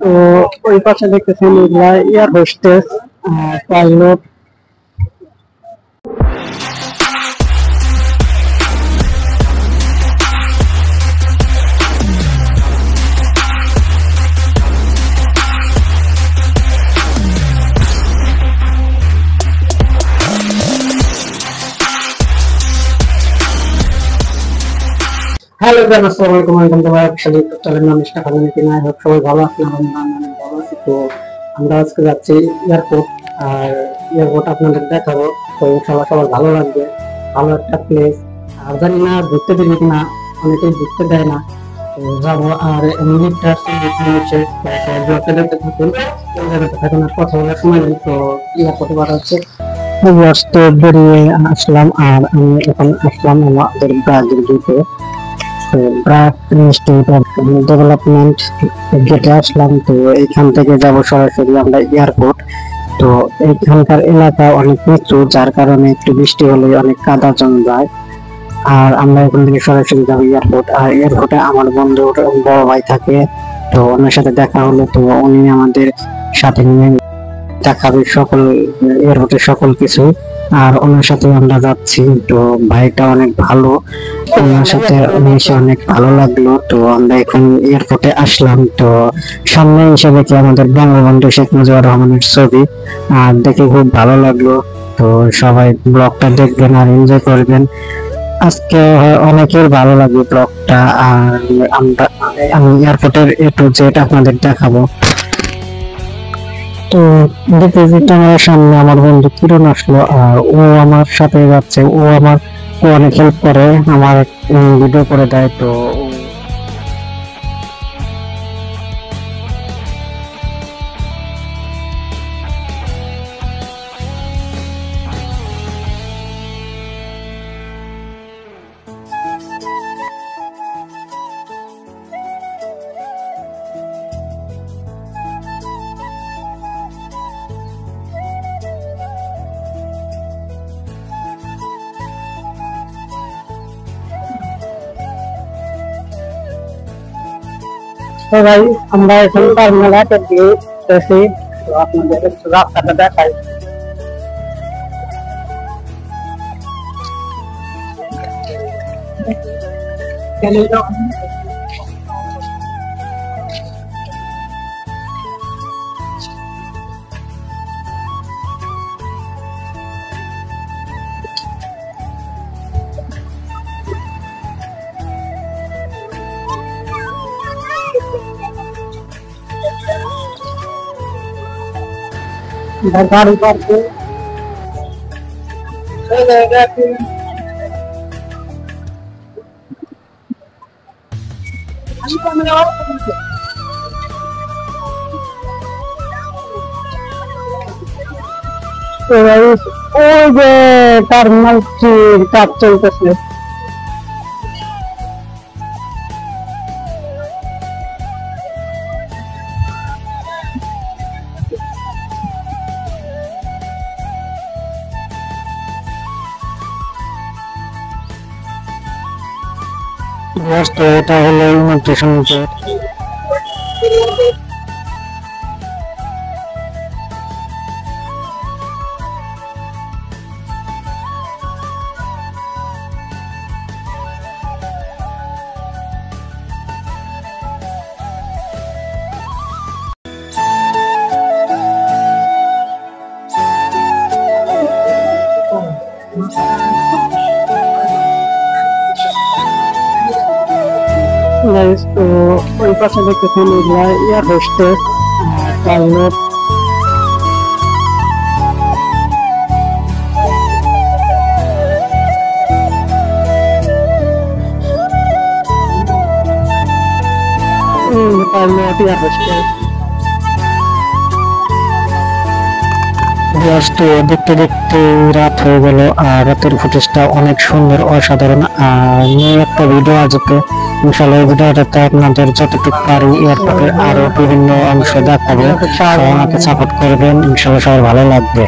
তো ওই পাশে দেখতেছেন এগুলা air hostess, pilot. Hello guys, আসসালামু আলাইকুম, ওয়েলকাম টু মাই চ্যানেল। চ্যানেলের নাম মিস্টার কমিউনিটি। না হোক সবাই ভালো আছেন, আমি ভালো আছি। তো আমরা আজকে যাচ্ছি এয়ারপোর্ট, আর এয়ারপোর্ট আপনাদের দেখাবো। তো ইনশাআল্লাহ সবার ভালো লাগবে, ভালো একটা প্লেস। আর জানি না ঘুরতে দেবে কিনা, অনেকেই ঘুরতে দেয় না। তো যাবো, আর মিনিটটা আসছে থাকুন, আর কথা বলার সময় নেই। তো এয়ারপোর্টে বাড়া হচ্ছে তো বেরিয়ে আসলাম, আর আমি এখন আসলাম আমাদের ব্রাজিল গেটে। ডেভেলপমেন্ট গেটে আসলাম। তো এইখান থেকে যাব সরাসরি আমরা এয়ারপোর্ট। তো এইখানকার এলাকা অনেক নিচু, যার কারণে একটু বৃষ্টি হলে অনেক কাদা জমে যায়। আর আমরা এখান থেকে সরাসরি যাবো এয়ারপোর্ট। আর এয়ারপোর্টে আমার বন্ধুর বড় ভাই থাকে, তো ওনার সাথে দেখা হলো। তো উনি আমাদের সাথে নিয়ে দেখাবে সকল এয়ারপোর্টের সকল কিছু, আর ওনার সাথে আমরা যাচ্ছি। তো ভাইটা অনেক ভালো, ওনার সাথে মিশে অনেক ভালো লাগলো। তো আমরা এখন এয়ারপোর্টে আসলাম। তো সামনে এসে দেখি আমাদের বঙ্গবন্ধু শেখ মুজিবুর রহমানের ছবি, আর দেখে খুব ভালো লাগলো। তো সবাই ব্লগটা দেখবেন আর এনজয় করবেন। আজকে অনেকের ভালো লাগবে ব্লগটা। আর আমি এয়ারপোর্টের A to Z আপনাদের দেখাবো। তো দেখতে দেখতে আমার সামনে আমার বন্ধু কিরণ আসলো, আর ও আমার সাথে যাচ্ছে। ও অনেক হেল্প করে, আমার ভিডিও করে দেয়। তো ভাই, আমরা এখন টার্মিনাল এর দিকে এসেছি। তো আপনাদের একটু রাস্তাটা দেখাই। গাড়ি পার্কে ওই যে টার্মিনাল 3 কাজ চলতেছে। এটা হলো ইমিগ্রেশন গেট। তো ওই পাশে দেখতেছেন এগুলা air hostess, pilot. Pilot air hostess. দেখতে দেখতে রাত হয়ে গেল, আর রাতের ফুটেজটা অনেক সুন্দর, অসাধারণ। আর নিয়ে একটা ভিডিও আজকে ইনশাআল্লাহ এই ভিডিওটাতে আপনাদের যতটুকু পারি এয়ারপোর্টের আরো বিভিন্ন অংশ দেখাবো। আমাকে সাপোর্ট করবেন, ইনশাআল্লাহ সবার ভালো লাগবে।